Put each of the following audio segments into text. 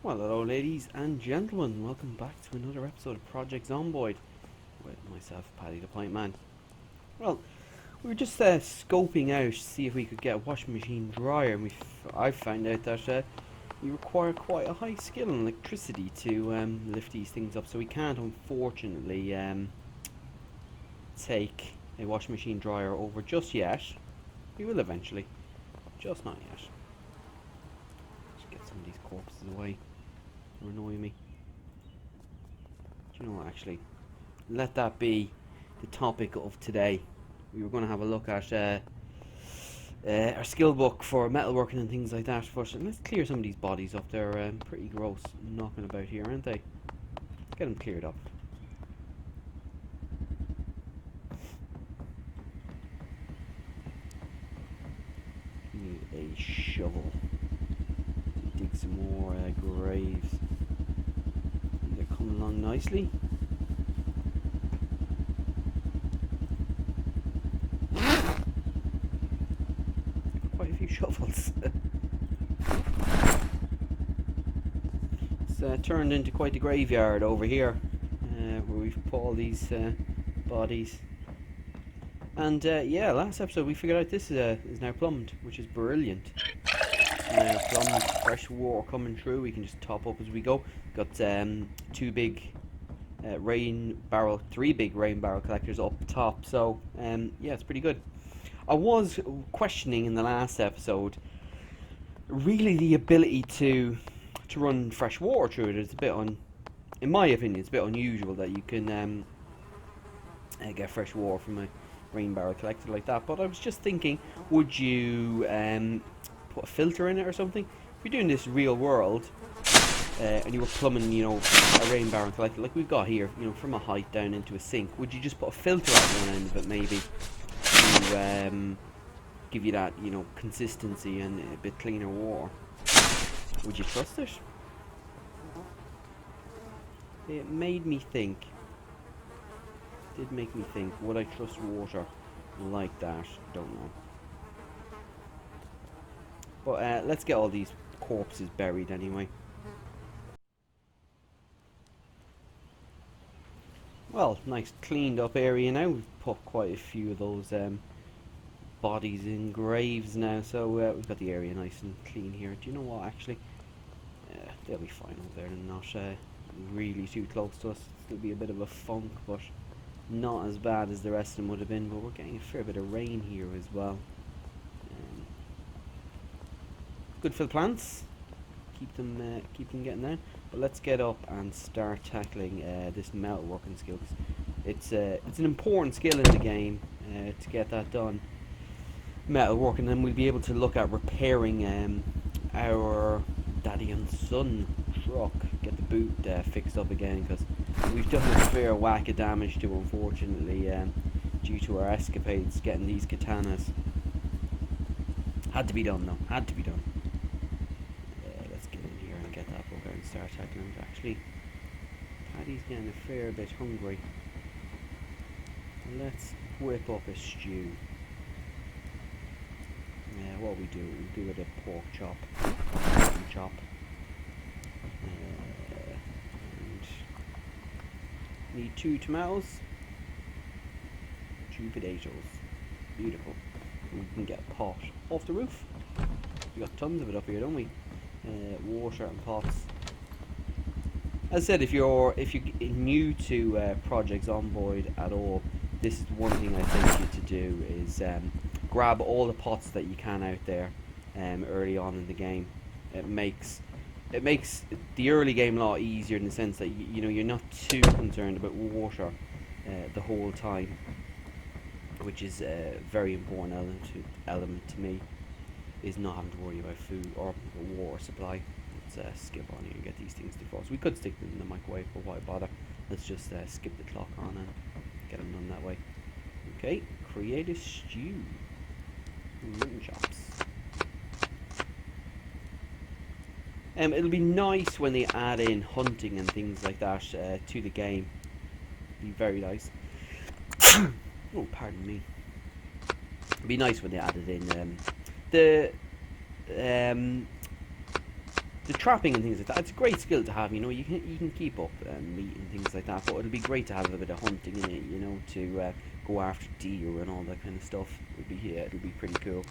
Well, hello ladies and gentlemen, welcome back to another episode of Project Zomboid with myself, Paddy the Pint Man. Well, we were just scoping out to see if we could get a washing machine dryer, and I found out that you require quite a high skill in electricity to lift these things up, so we can't unfortunately take a washing machine dryer over just yet. We will eventually, just not yet. Just get some of these corpses away. They're annoying me. Do you know what, actually, let that be the topic of today. We were going to have a look at our skill book for metalworking and things like that, but let's clear some of these bodies up. They're pretty gross knocking about here, aren't they? Get them cleared up. Need a shovel. Dig some more graves. They're coming along nicely. Quite a few shovels. It's turned into quite a graveyard over here, where we've put all these bodies. And yeah, last episode we figured out this is now plumbed, which is brilliant. Plumbed, fresh water coming through. We can just top up as we go. Got three big rain barrel collectors up top. So yeah, it's pretty good. I was questioning in the last episode really the ability to run fresh water through it. It's a bit in my opinion, it's a bit unusual that you can get fresh water from a rain barrel collector like that. But I was just thinking, would you put a filter in it or something? If you're doing this real world and you were plumbing, you know, a rain barrel collector like we've got here, you know, from a height down into a sink, would you just put a filter at one end of it maybe to give you that, you know, consistency and a bit cleaner water? Would you trust it? It made me think. Did make me think, would I trust water like that? Don't know. But let's get all these corpses buried anyway. Well, nice cleaned up area now. We've put quite a few of those bodies in graves now, so we've got the area nice and clean here. Do you know what, actually? They'll be fine over there and not really too close to us. Still be a bit of a funk, but not as bad as the rest of them would have been. But we're getting a fair bit of rain here as well. Good for the plants. Keep them getting down. But let's get up and start tackling this metalworking skill. It's an important skill in the game to get that done. Metalworking, and then we'll be able to look at repairing our daddy and son truck. Get the boot fixed up again, because we've done a fair whack of damage to, unfortunately, due to our escapades getting these katanas. Had to be done though. Had to be done. Let's get in here and get that book out and start tackling it. Actually, Paddy's getting a fair bit hungry. Let's whip up a stew. What we do with a pork chop. Chop. And need 2 tomatoes, 2 potatoes. Beautiful. And we can get a pot off the roof. We got tons of it up here, don't we? Water and pots. As I said, if you're new to Project Zomboid at all, this is one thing I think you to do is grab all the pots that you can out there early on in the game. It makes the early game a lot easier in the sense that you know, you're not too concerned about water the whole time, which is a very important element to me, is not having to worry about food or water supply. Let's skip on here and get these things defrosted. We could stick them in the microwave, but why bother? Let's just skip the clock on and get them done that way. Okay, create a stew. Mutton chops. It'll be nice when they add in hunting and things like that to the game. Be very nice. Oh, pardon me. It'd be nice when they added in the the trapping and things like that. It's a great skill to have. You know, you can keep up meat and things like that. But it'll be great to have a bit of hunting in it. You know, to go after deer and all that kind of stuff. It'll be pretty cool.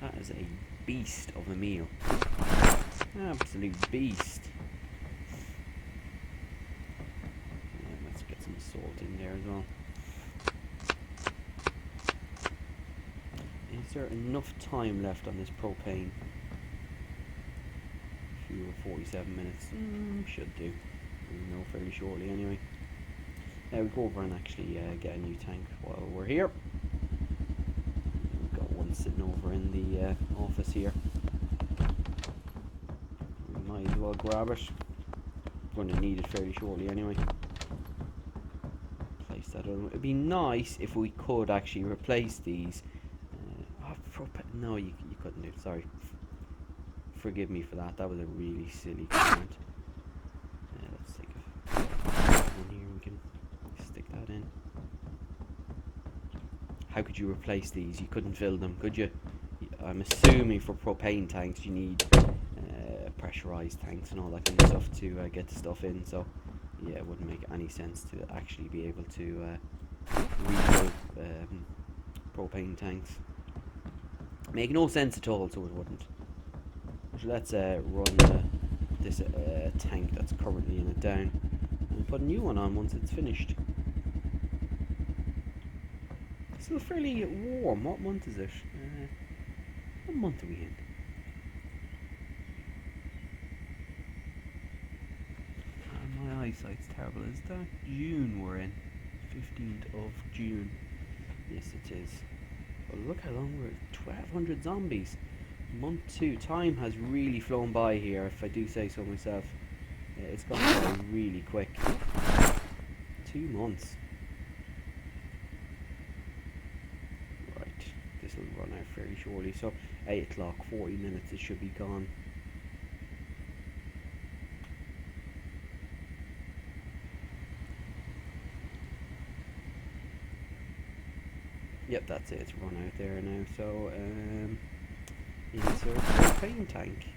That is a beast of a meal. Absolute beast. Yeah, let's get some salt in there as well. Is there enough time left on this propane? Fuel 47 minutes. Should do. We'll know fairly shortly anyway. We'll go over and actually get a new tank while we're here. We've got one sitting over in the office here. We might as well grab it. Going to need it fairly shortly anyway. Place that on. It'd be nice if we could actually replace these. No, you couldn't do it. Sorry. Forgive me for that. That was a really silly comment. Let's take one here. We can stick that in. How could you replace these? You couldn't fill them, could you? I'm assuming for propane tanks you need pressurized tanks and all that kind of stuff to get the stuff in. So yeah, it wouldn't make any sense to actually be able to refill propane tanks. Make no sense at all, so it wouldn't. So let's run this tank that's currently in it down and put a new one on once it's finished. It's still fairly warm. What month is it? What month are we in? My eyesight's terrible. Is that June we're in? 15th of June. Yes, it is. Oh, look how long we're at. 1,200 zombies. Month 2. Time has really flown by here, if I do say so myself. It's gone by really quick. 2 months. Right. This will run out fairly shortly. So 8 o'clock, 40 minutes, it should be gone. Yep, that's it. It's run out there now. So, insert propane tank.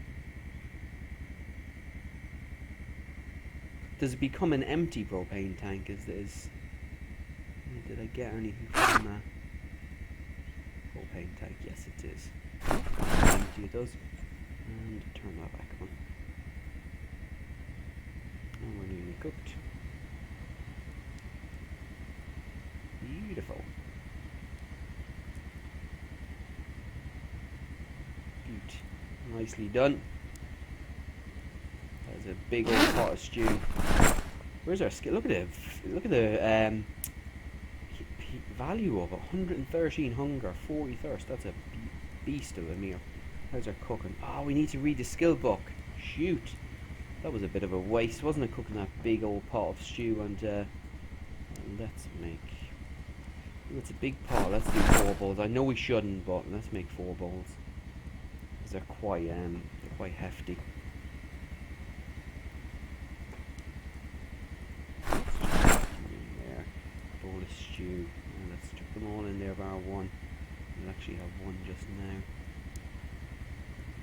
Does it become an empty propane tank? Did I get anything from that propane tank? Yes, it is. Empty it does. And turn that back on. And we're nearly cooked. Beautiful. Nicely done. That's a big old pot of stew. Where's our skill? Look at the value of it. 113 hunger, 40 thirst. That's a beast of a meal. How's our cooking? Oh, we need to read the skill book. Shoot, that was a bit of a waste, wasn't it? Cooking that big old pot of stew. And let's make. It's a big pot. Let's do 4 bowls. I know we shouldn't, but let's make 4 bowls. They're quite hefty. There, bowl of stew. And let's chuck them all in there bar one. We'll actually have one just now.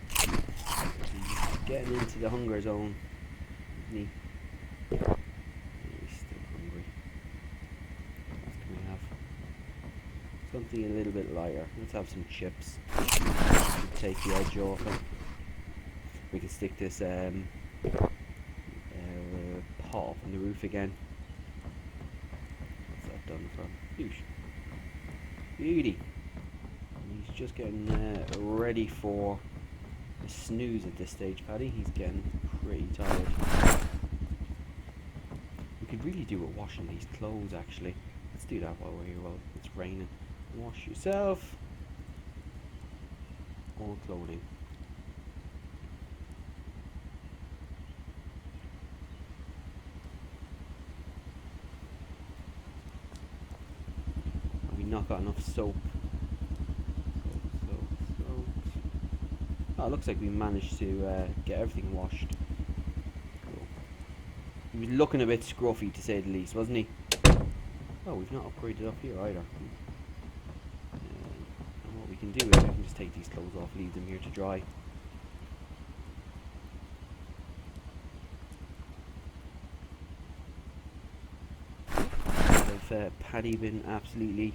He's getting into the hunger zone, isn't he? He's still hungry. What can we have? Something a little bit lighter. Let's have some chips. Take the edge off it. We can stick this pot up on the roof again. What's that done for? Beauty. And he's just getting ready for a snooze at this stage, Paddy. He's getting pretty tired. We could really do with washing these clothes, actually. Let's do that while we're here, while it's raining. Wash yourself. All clothing. Have we not got enough soap? Soap. Oh, it looks like we managed to get everything washed. Cool. He was looking a bit scruffy, to say the least, wasn't he? Oh, we've not upgraded up here either. And what we can do is we can just take these clothes off, leave them here to dry. Paddy been absolutely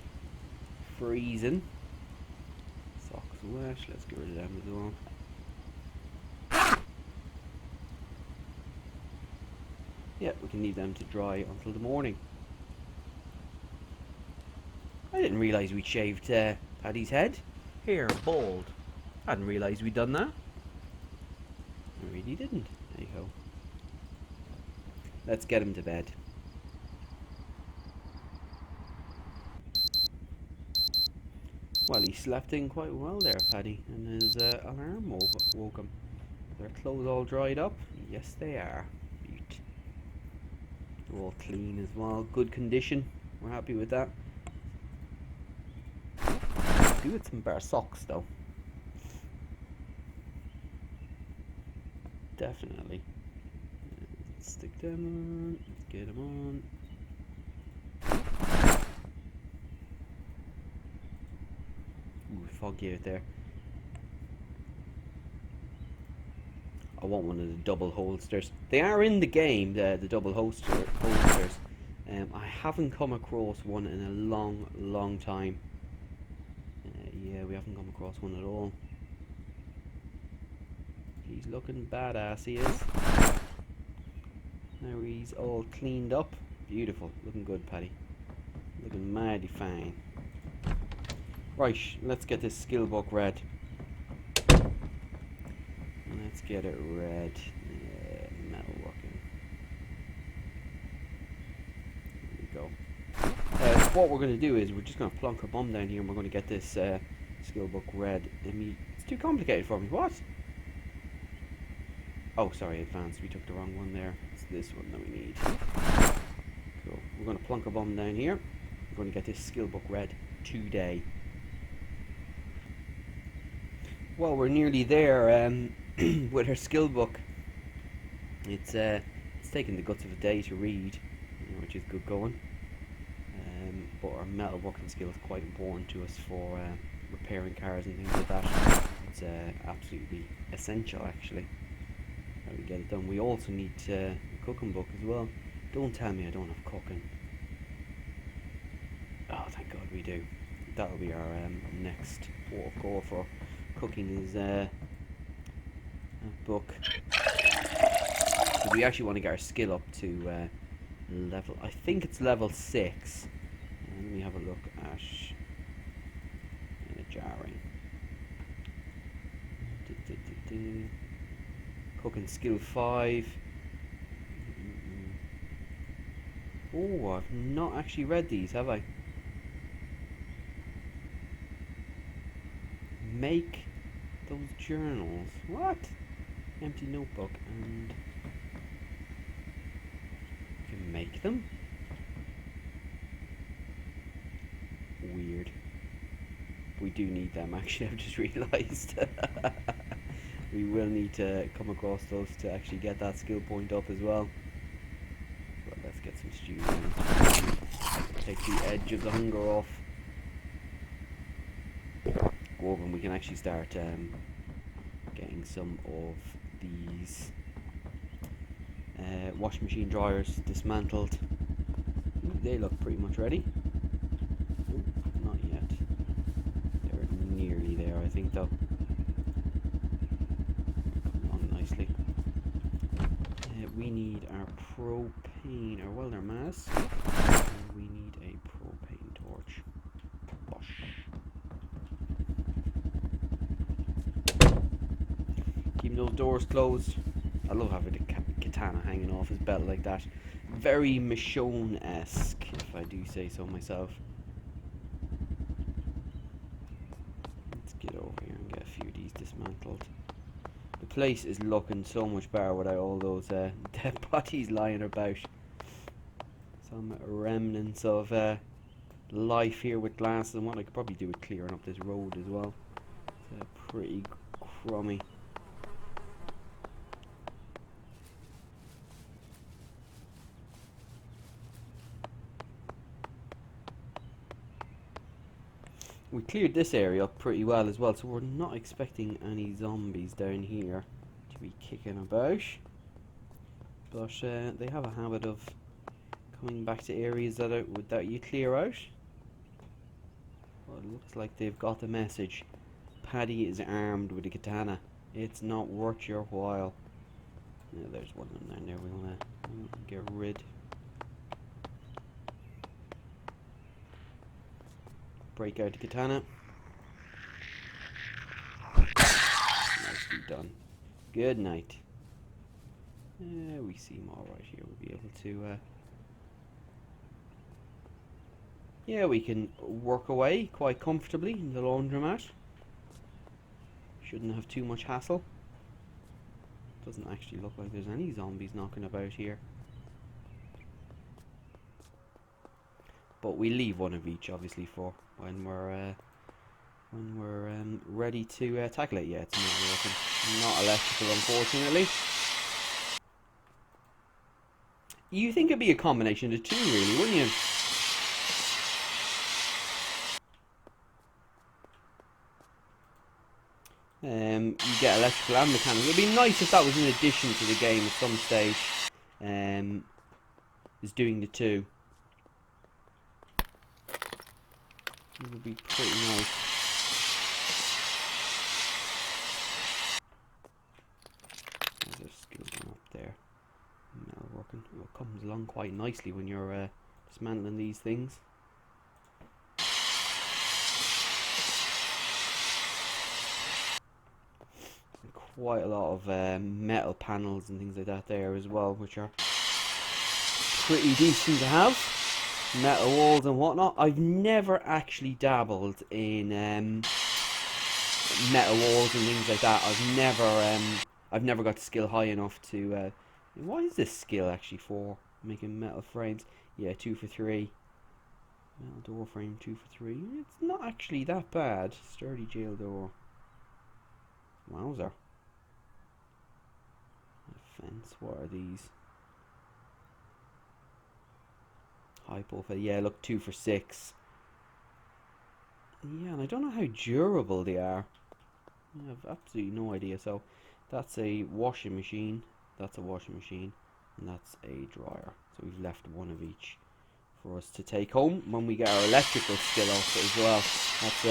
freezing. Socks wet, let's get rid of them as well. Yeah, we can leave them to dry until the morning. I didn't realise we'd shaved Paddy's head. Hair bald. I hadn't realised we'd done that. I really didn't. There you go. Let's get him to bed. Well, he slept in quite well there, Paddy, and his alarm woke him. Their clothes all dried up? Yes, they are. Beaut. They're all clean as well. Good condition. We're happy with that. Do with some better socks, though. Definitely. Let's stick them on. Let's get them on. Ooh, foggy out there. I want one of the double holsters. They are in the game, the double holsters. I haven't come across one in a long time. Yeah, we haven't come across one at all. He's looking badass, he is. Now he's all cleaned up. Beautiful. Looking good, Paddy. Looking mighty fine. Right, let's get this skill book read. Let's get it read. Metalworking. There we go. What we're going to do is we're just going to plonk a bomb down here and we're going to get this skill book read. It's too complicated for me. What? Oh, sorry, advanced. We took the wrong one there. It's this one that we need. Cool. We're going to plonk a bomb down here. We're going to get this skill book read today. Well, we're nearly there with our skill book. It's taken the guts of a day to read, which is good going. But our metalworking skill is quite important to us for repairing cars and things like that. It's absolutely essential, actually. How we get it done. We also need a cooking book as well. Don't tell me I don't have cooking. Oh, thank God we do. That'll be our next port of call for cooking is a book. We actually want to get our skill up to level. I think it's level 6. Let me have a look at jarring. Cooking skill 5. Oh, I've not actually read these, have I? Make those journals. What? Empty notebook and you can make them? Weird. We do need them, actually. I've just realised. We will need to come across those to actually get that skill point up as well. But let's get some stew down. Take the edge of the hunger off. Go over and we can actually start getting some of these washing machine dryers dismantled. They look pretty much ready. Not yet. They're nearly there, I think, though. Come on nicely. We need our propane, our welder mask. And we need a propane torch. Bosh. Keeping those doors closed. I love having the katana hanging off his belt like that. Very Michonne-esque, if I do say so myself. Let's get over here and get a few of these dismantled. The place is looking so much better without all those dead bodies lying about. Some remnants of life here with glasses, and what I could probably do with clearing up this road as well. It's pretty crummy. We cleared this area up pretty well as well, so we're not expecting any zombies down here to be kicking about. But they have a habit of Coming back to areas that you clear out. Well, it looks like they've got the message. Paddy is armed with a katana. It's not worth your while. Yeah, there's one of them there. We want to get rid. Break out the katana. Nicely done. Good night. We seem alright here. We'll be able to... yeah, we can work away quite comfortably in the laundromat. Shouldn't have too much hassle. Doesn't actually look like there's any zombies knocking about here. But we leave one of each, obviously, for when we're ready to tackle it. Yeah, it's not working. Not electrical, unfortunately. You think it'd be a combination of the two, really, wouldn't you? You get electrical and mechanical. It'd be nice if that was in addition to the game at some stage. Is doing the two. It would be pretty nice. There's a skill one up there. Metal working. Oh, it comes along quite nicely when you're dismantling these things. Quite a lot of metal panels and things like that there as well, which are pretty decent to have. Metal walls and whatnot. I've never actually dabbled in metal walls and things like that. I've never got the skill high enough to. What is this skill actually for? Making metal frames. Yeah, 2 for 3. Metal door frame 2 for 3. It's not actually that bad. Sturdy jail door. Wowzer. Fence. What are these? High profile. Yeah, look, 2 for 6. Yeah, and I don't know how durable they are. I have absolutely no idea. So that's a washing machine. That's a washing machine, and that's a dryer. So we've left one of each for us to take home when we get our electrical skill up as well. That's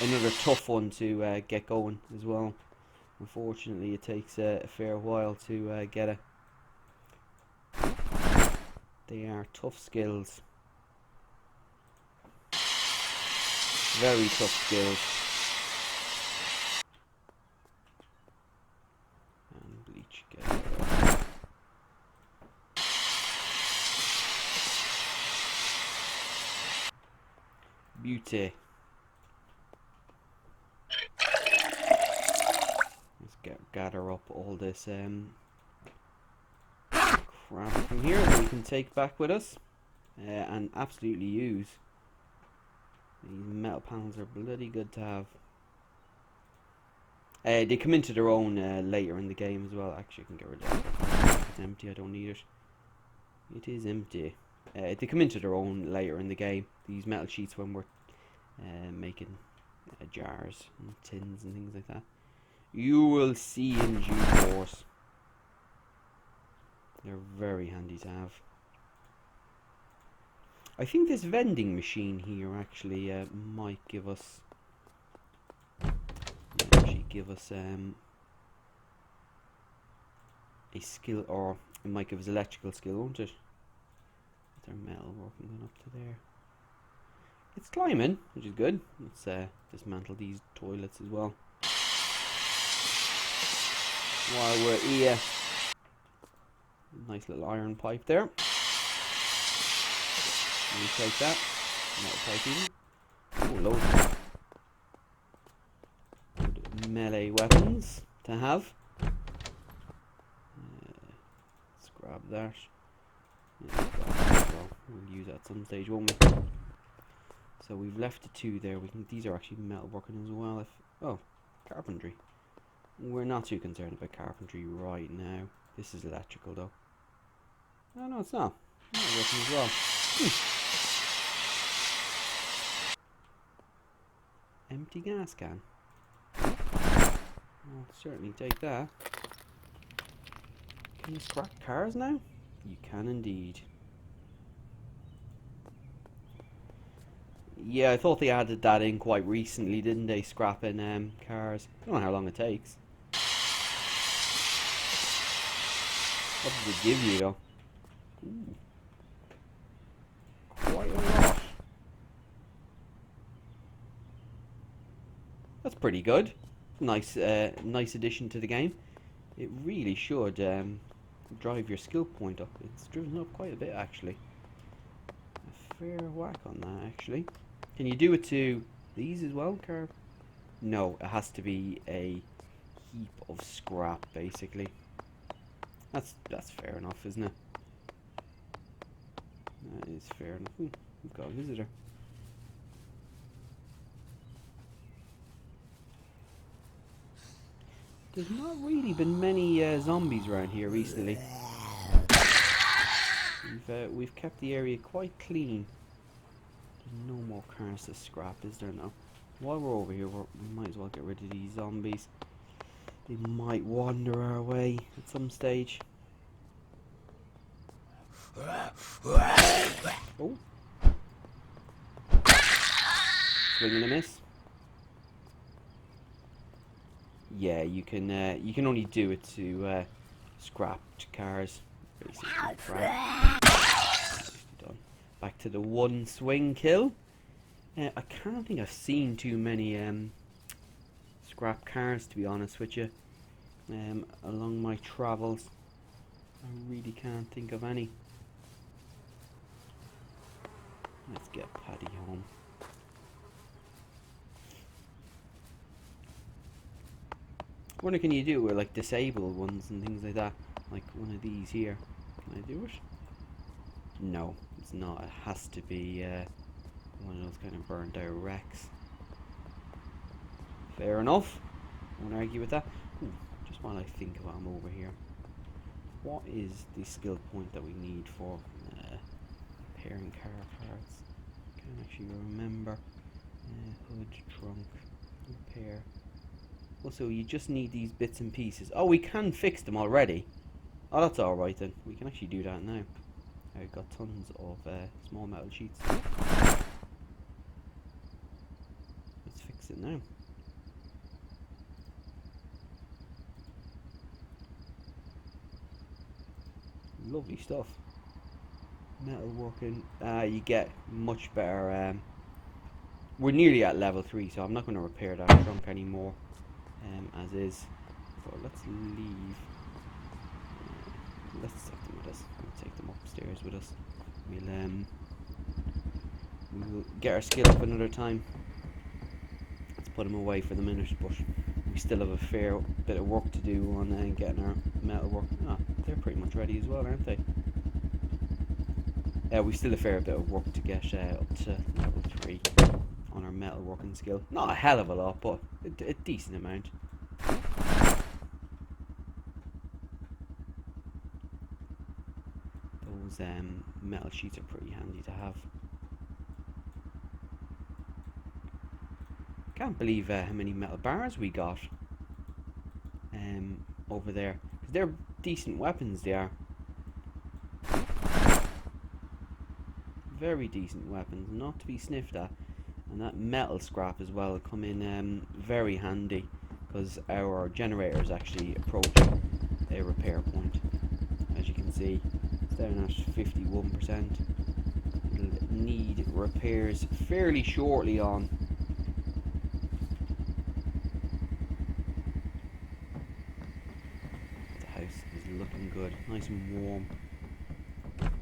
another tough one to get going as well. Unfortunately, it takes a fair while to get it. They are tough skills. Very tough skills. And bleach, get it. Beauty. Gather up all this crap from here that we can take back with us and absolutely use. These metal panels are bloody good to have. They come into their own later in the game as well. Actually, I can get rid of it. It's empty. I don't need it. It is empty. They come into their own later in the game. These metal sheets when we're making jars and tins and things like that. You will see in due course. They're very handy to have. I think this vending machine here actually might give us a skill, or it might give us electrical skill, won't it? With our metal working going up to there. It's climbing, which is good. Let's dismantle these toilets as well. While we're here, nice little iron pipe there. Let me take that. Metal pipe even. Oh, loads of melee weapons to have. Let's grab that. Yeah, well, we'll use that at some stage, won't we? So we've left the 2 there. These are actually metal working as well. Oh, carpentry. We're not too concerned about carpentry right now. This is electrical though. No, it's not. Not working as well. Empty gas can. I'll certainly take that. Can you scrap cars now? You can indeed. Yeah, I thought they added that in quite recently, didn't they? Scrapping cars. I don't know how long it takes. What does it give you though? Ooh. Quite a lot. That's pretty good. Nice, nice addition to the game. It really should drive your skill point up. It's driven up quite a bit actually. A fair whack on that actually. Can you do it to these as well, Carb? No, it has to be a heap of scrap basically. That's fair enough, isn't it? That is fair enough. Ooh, we've got a visitor. There's not really been many zombies around here recently. We've kept the area quite clean. There's no more cars to scrap, is there now? While we're over here, we might as well get rid of these zombies. They might wander our way at some stage. Oh. Swing and a miss. Yeah, you can only do it to scrapped cars, basically. Done. Back to the one swing kill. I can't think I've seen too many scrap cars, to be honest with you, along my travels. I really can't think of any. Let's get Paddy home. I wonder, can you do it with like disabled ones and things like that? Like one of these here. Can I do it? No, it's not. It has to be one of those kind of burnt out wrecks. Fair enough. Won't argue with that. Ooh, just while I think about I'm over here. What is the skill point that we need for repairing car parts? Can't actually remember. Hood, trunk, repair. Also, you just need these bits and pieces. Oh, we can fix them already. Oh, that's alright then. We can actually do that now. I've got tons of small metal sheets. Let's fix it now. Lovely stuff. Metal working. You get much better. We're nearly at level 3, so I'm not going to repair that trunk anymore. As is. But let's leave. Let's take them with us. We'll take them upstairs with us. We'll get our skill up another time. Let's put them away for the minute, but we still have a fair bit of work to do on getting our metal work. Ah, they're pretty much ready as well, aren't they? We still have a fair bit of work to get up to level 3 on our metal working skill. Not a hell of a lot, but a decent amount. Those metal sheets are pretty handy to have. Can't believe how many metal bars we got over there. 'Cause they're decent weapons, they are. Very decent weapons, not to be sniffed at. And that metal scrap as well come in very handy, because our generator is actually approaching a repair point. As you can see, it's down at 51%. It'll need repairs fairly shortly on. The house is looking good, nice and warm.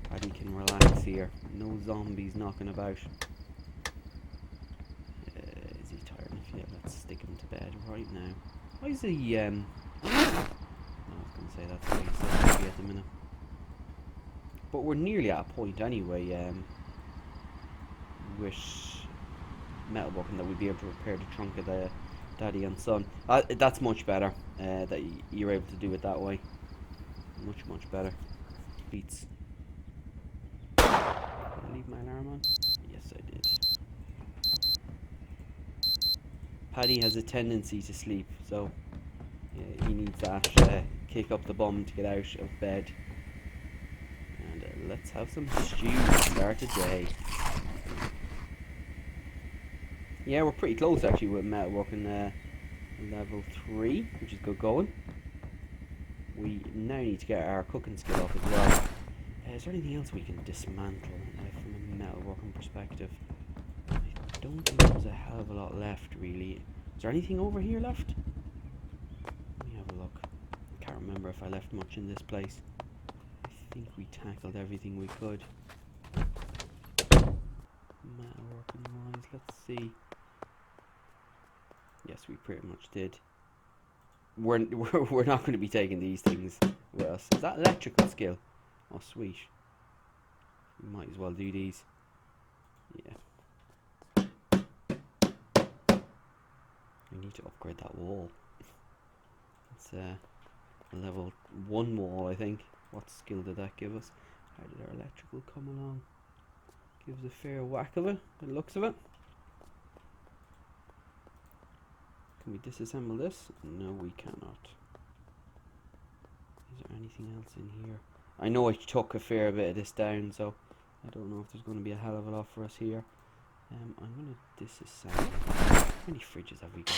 Paddy can relax here. No zombies knocking about. Is he tired enough? Yeah, let's stick him to bed right now. Why is he I was going to say that's why he's so happy at the minute. But we're nearly at a point anyway with metalworking that we'd be able to repair the trunk of the daddy and son. That's much better that you're able to do it that way. Much better. Beats. Did I leave my alarm on? Yes, I did. Paddy has a tendency to sleep, so yeah, he needs that kick up the bum to get out of bed. And let's have some stew to start the day. Yeah, we're pretty close actually with metalworking level 3, which is good going. We now need to get our cooking skill up as well. Is there anything else we can dismantle from a metalworking perspective? I don't think there's a hell of a lot left, really. Is there anything over here left? Let me have a look. I can't remember if I left much in this place. I think we tackled everything we could. Metalworking wise, let's see. Yes, we pretty much did. We're not going to be taking these things with us. Is that electrical skill? Oh, sweet. We might as well do these. Yeah. We need to upgrade that wall. It's a level 1 wall, I think. What skill did that give us? How did our electrical come along? Gives a fair whack of it, by the looks of it. Can we disassemble this? No, we cannot. Is there anything else in here? I know I took a fair bit of this down, so I don't know if there's going to be a hell of a lot for us here. I'm going to disassemble. How many fridges have we got?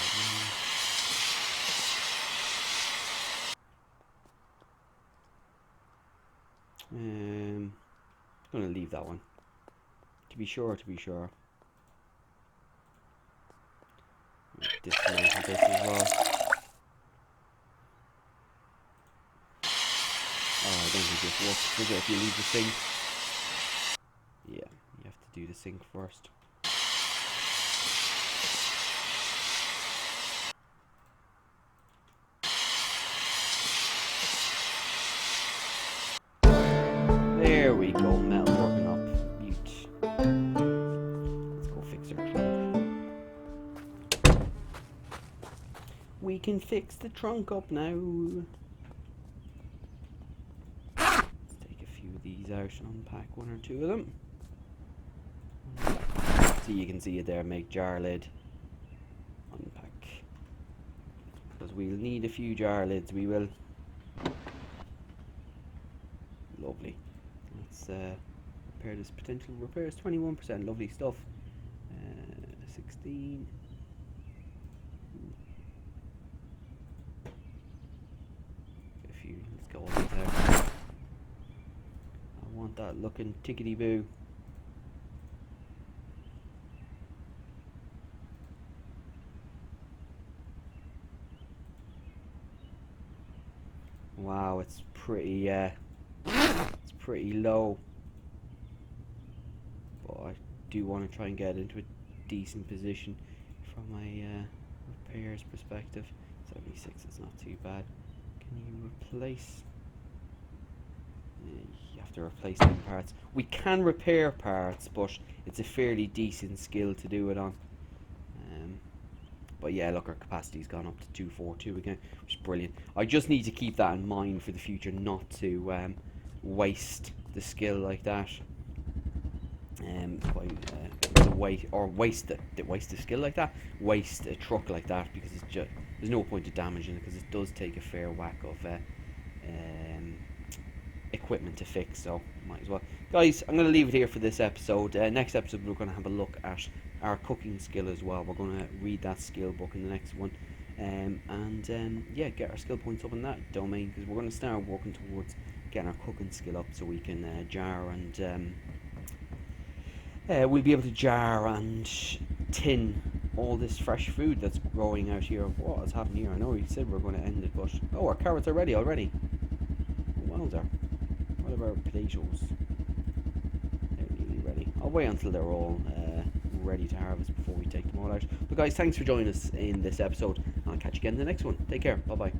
I'm going to leave that one. To be sure. Dismantle this as well. Oh, I don't think this works, does it, if you leave the sink? Yeah, you have to do the sink first. There we go, metalworking up. Mute. Let's go fix our trunk. We can fix the trunk up now. These out and unpack 1 or 2 of them. So you can see it there, make jar lid, unpack, because we'll need a few jar lids, we will. Lovely. Let's repair this. Potential repairs 21%, lovely stuff. 16. A few, let's go on there. Want that looking tickety boo. Wow, it's pretty low, but I do want to try and get into a decent position from a repairs perspective. 76 is not too bad. Can you replace? You have to replace some parts. We can repair parts, but it's a fairly decent skill to do it on. But yeah, look, our capacity's gone up to 242 again, which is brilliant. I just need to keep that in mind for the future, not to waste the skill like that. Waste a skill like that. Waste a truck like that, because it's just, there's no point of damaging it, because it does take a fair whack of equipment to fix, so might as well. Guys, I'm going to leave it here for this episode. Next episode we're going to have a look at our cooking skill as well. We're going to read that skill book in the next one, yeah, get our skill points up in that domain, because we're going to start working towards getting our cooking skill up, so we can jar and we'll be able to jar and tin all this fresh food that's growing out here. What has happened here? I know we said we're going to end it, but oh, our carrots are ready already. Wowzer. What about our potatoes? They're nearly ready. I'll wait until they're all ready to harvest before we take them all out. But guys, thanks for joining us in this episode. I'll catch you again in the next one. Take care. Bye bye.